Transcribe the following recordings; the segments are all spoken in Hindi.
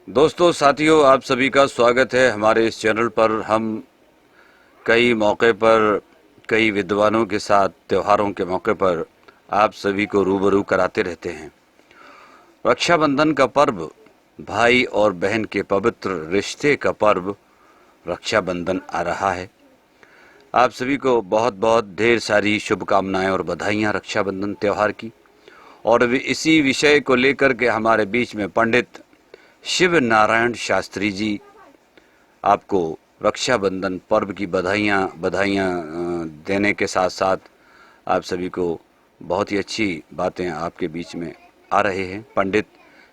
दोस्तों साथियों, आप सभी का स्वागत है हमारे इस चैनल पर। हम कई मौके पर कई विद्वानों के साथ त्योहारों के मौके पर आप सभी को रूबरू कराते रहते हैं। रक्षाबंधन का पर्व, भाई और बहन के पवित्र रिश्ते का पर्व रक्षाबंधन आ रहा है। आप सभी को बहुत बहुत ढेर सारी शुभकामनाएं और बधाइयां रक्षाबंधन त्यौहार की। और इसी विषय को लेकर के हमारे बीच में पंडित शिव नारायण शास्त्री जी आपको रक्षाबंधन पर्व की बधाइयाँ देने के साथ साथ आप सभी को बहुत ही अच्छी बातें आपके बीच में आ रहे हैं। पंडित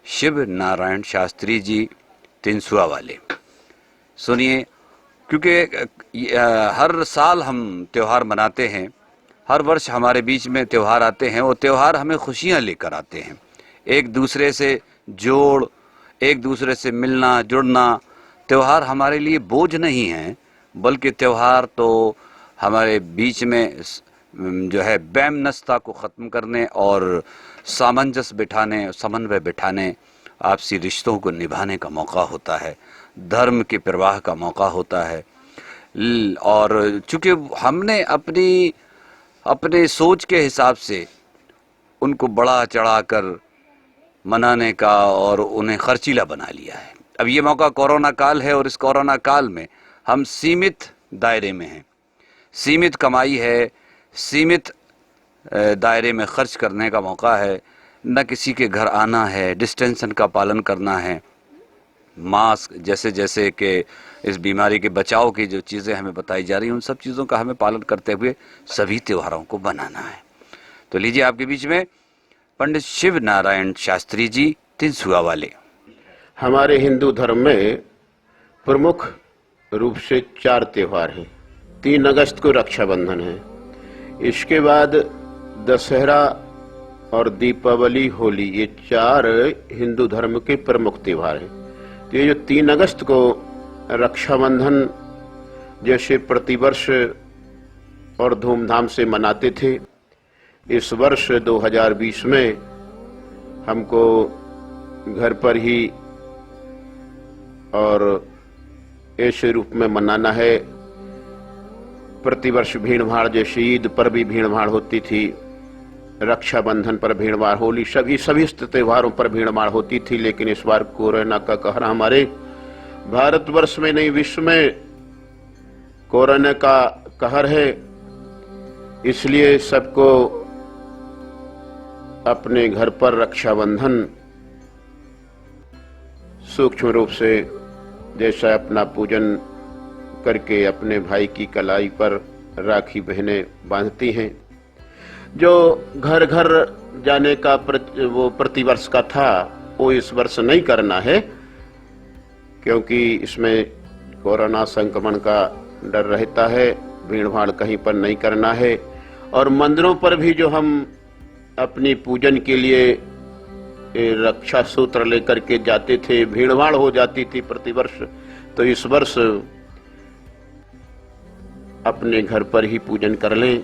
शिव नारायण शास्त्री जी तिनसुआ वाले, सुनिए, क्योंकि हर साल हम त्यौहार मनाते हैं, हर वर्ष हमारे बीच में त्यौहार आते हैं। वो त्यौहार हमें खुशियाँ लेकर आते हैं, एक दूसरे से एक दूसरे से मिलना जुड़ना। त्यौहार हमारे लिए बोझ नहीं है, बल्कि त्यौहार तो हमारे बीच में जो है वैमनस्यता को ख़त्म करने और सामंजस्य बिठाने, समन्वय बिठाने, आपसी रिश्तों को निभाने का मौका होता है, धर्म के प्रवाह का मौका होता है। और चूँकि हमने अपने सोच के हिसाब से उनको बढ़ा चढ़ाकर मनाने का और उन्हें खर्चीला बना लिया है। अब ये मौका कोरोना काल है और इस कोरोना काल में हम सीमित दायरे में हैं, सीमित कमाई है, सीमित दायरे में खर्च करने का मौका है। न किसी के घर आना है, डिस्टेंशन का पालन करना है, मास्क जैसे जैसे कि इस बीमारी के बचाव की जो चीज़ें हमें बताई जा रही हैं, उन सब चीज़ों का हमें पालन करते हुए सभी त्योहारों को बनाना है। तो लीजिए आपके बीच में पंडित शिव नारायण शास्त्री जी तिनसुआ वाले। हमारे हिंदू धर्म में प्रमुख रूप से 4 त्योहार हैं। 3 अगस्त को रक्षाबंधन है, इसके बाद दशहरा और दीपावली, होली, ये 4 हिंदू धर्म के प्रमुख त्योहार हैं। तो ये जो 3 अगस्त को रक्षाबंधन जैसे प्रतिवर्ष और धूमधाम से मनाते थे, इस वर्ष 2020 में हमको घर पर ही और ऐसे रूप में मनाना है। प्रतिवर्ष भीड़ भाड़, जैसे ईद पर भी भीड़ भाड़ होती थी, रक्षाबंधन पर भीड़ भाड़, होली, सभी त्योहारों पर भीड़ भाड़ होती थी। लेकिन इस बार कोरोना का कहर हमारे भारतवर्ष में नहीं, विश्व में कोरोना का कहर है। इसलिए सबको अपने घर पर रक्षाबंधन सूक्ष्म रूप से जैसा अपना पूजन करके अपने भाई की कलाई पर राखी बहनें बांधती हैं। जो घर घर जाने का वो प्रतिवर्ष का था, वो इस वर्ष नहीं करना है, क्योंकि इसमें कोरोना संक्रमण का डर रहता है। भीड़ भाड़ कहीं पर नहीं करना है। और मंदिरों पर भी जो हम अपनी पूजन के लिए रक्षा सूत्र लेकर के जाते थे, भीड़ भाड़ हो जाती थी प्रतिवर्ष, तो इस वर्ष अपने घर पर ही पूजन कर लें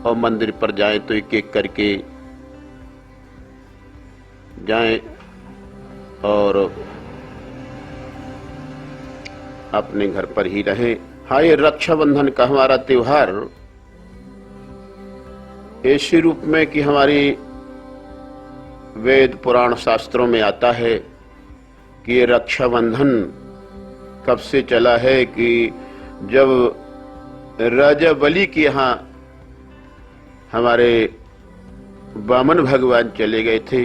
और मंदिर पर जाएं तो एक एक करके जाएं और अपने घर पर ही रहें। हाँ, ये रक्षाबंधन का हमारा त्योहार ऐसे रूप में कि हमारी वेद पुराण शास्त्रों में आता है कि ये रक्षाबंधन कब से चला है कि जब राजा बलि के यहाँ हमारे वामन भगवान चले गए थे,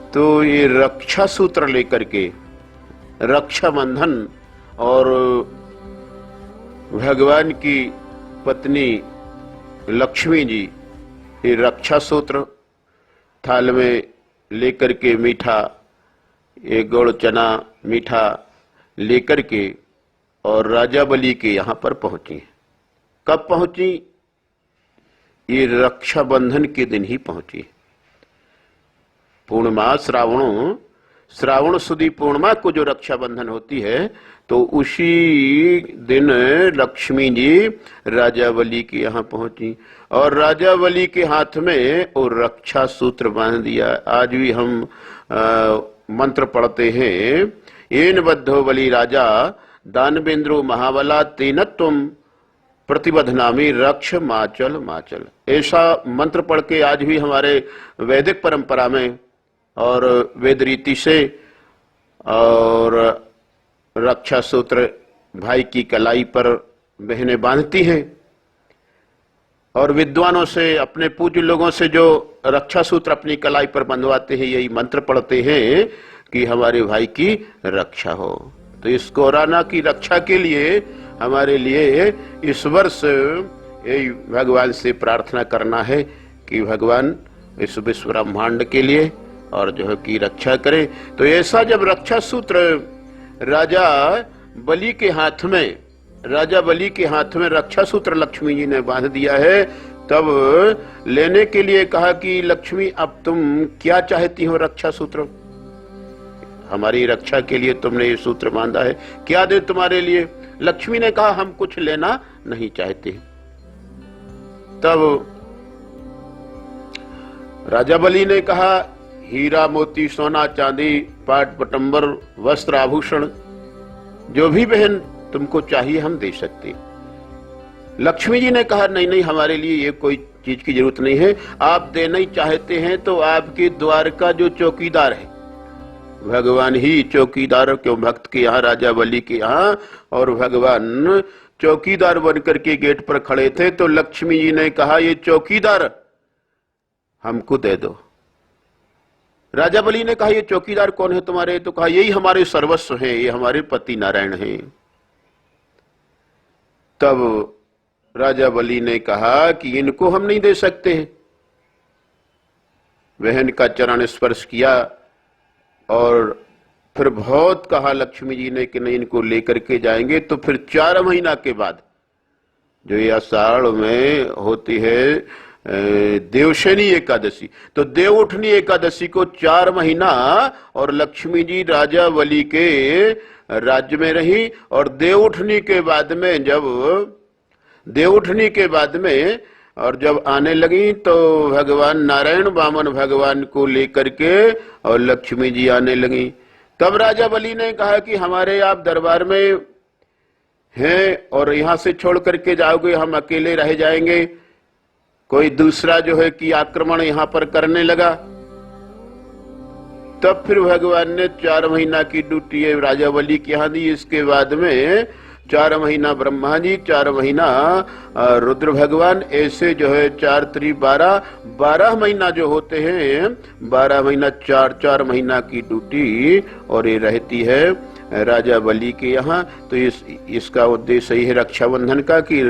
तो ये रक्षा सूत्र लेकर के रक्षाबंधन और भगवान की पत्नी लक्ष्मी जी ये रक्षा सूत्र थाल में लेकर के मीठा, ये गुड़ चना मीठा लेकर के और राजा बलि के यहाँ पर पहुंची। कब पहुंची? ये रक्षाबंधन के दिन ही पहुंची। पूर्णिमा, श्रावण सुदी पूर्णिमा को जो रक्षाबंधन होती है, तो उसी दिन लक्ष्मी जी राजा बलि के यहाँ पहुंची और राजा बलि के हाथ में वो रक्षा सूत्र बांध दिया। आज भी हम मंत्र पढ़ते हैं, येन बद्धो बलि राजा दानवेंद्रो महाबला तेन तुम प्रतिबद्धनामी रक्ष माचल माचल। ऐसा मंत्र पढ़ के आज भी हमारे वैदिक परंपरा में और वेद रीति से और रक्षा सूत्र भाई की कलाई पर बहनें बांधती हैं, और विद्वानों से, अपने पूज्य लोगों से जो रक्षा सूत्र अपनी कलाई पर बंधवाते हैं, यही मंत्र पढ़ते हैं कि हमारे भाई की रक्षा हो। तो इस कोरोना की रक्षा के लिए हमारे लिए इस वर्ष यही भगवान से प्रार्थना करना है कि भगवान इस विश्व ब्रह्मांड के लिए और जो है की रक्षा करे। तो ऐसा जब रक्षा सूत्र राजा बलि के हाथ में, राजा बलि के हाथ में रक्षा सूत्र लक्ष्मी जी ने बांध दिया है, तब लेने के लिए कहा कि लक्ष्मी अब तुम क्या चाहती हो रक्षा सूत्र, हमारी रक्षा के लिए तुमने ये सूत्र बांधा है, क्या दे तुम्हारे लिए। लक्ष्मी ने कहा हम कुछ लेना नहीं चाहते। तब राजा बलि ने कहा हीरा मोती सोना चांदी पाट पटंबर वस्त्र आभूषण जो भी बहन तुमको चाहिए हम दे सकते। लक्ष्मी जी ने कहा नहीं नहीं, हमारे लिए ये कोई चीज की जरूरत नहीं है, आप देना ही चाहते हैं तो आपके द्वार का जो चौकीदार है, भगवान ही चौकीदार, क्यों भक्त के यहाँ, राजा बलि के यहाँ, और भगवान चौकीदार बनकर के गेट पर खड़े थे। तो लक्ष्मी जी ने कहा ये चौकीदार हमको दे दो। राजा बलि ने कहा ये चौकीदार कौन है तुम्हारे, तो कहा यही हमारे सर्वस्व हैं, ये हमारे पति नारायण हैं। तब राजा बलि ने कहा कि इनको हम नहीं दे सकते। बहन का चरण स्पर्श किया और फिर बहुत कहा लक्ष्मी जी ने कि नहीं इनको लेकर के जाएंगे। तो फिर 4 महीना के बाद, जो ये आषाढ़ में होती है देवशनी एकादशी, तो देवउठनी एकादशी को 4 महीना और लक्ष्मी जी राजा बलि के राज्य में रही। और देवउठनी के बाद में, जब देवउठनी के बाद में और जब आने लगी तो भगवान नारायण वामन भगवान को लेकर के और लक्ष्मी जी आने लगी। तब राजा बलि ने कहा कि हमारे आप दरबार में हैं और यहां से छोड़ करके जाओगे, हम अकेले रह जाएंगे, कोई दूसरा जो है कि आक्रमण यहां पर करने लगा। तब फिर भगवान ने 4 महीना की ड्यूटी राजा बलि के यहां दी। इसके बाद में 4 महीना ब्रह्मा जी, 4 महीना रुद्र भगवान, ऐसे जो है 4 3 12 महीना जो होते हैं, 12 महीना 4 महीना की ड्यूटी और ये रहती है राजा बलि के यहाँ। तो इसका उद्देश्य यही है रक्षाबंधन का कि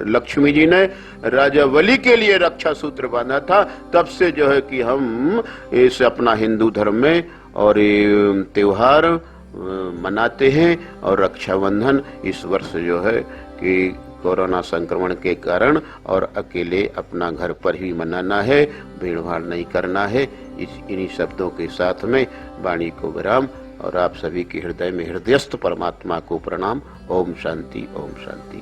लक्ष्मी जी ने राजा बलि के लिए रक्षा सूत्र बांधा था। तब से जो है कि हम इस अपना हिंदू धर्म में और ये त्योहार मनाते हैं। और रक्षाबंधन इस वर्ष जो है कि कोरोना संक्रमण के कारण और अकेले अपना घर पर ही मनाना है, भीड़ भाड़ नहीं करना है। इन्हीं शब्दों के साथ में वाणी को विराम और आप सभी के हृदय में हृदयस्थ परमात्मा को प्रणाम। ओम शांति, ओम शांति।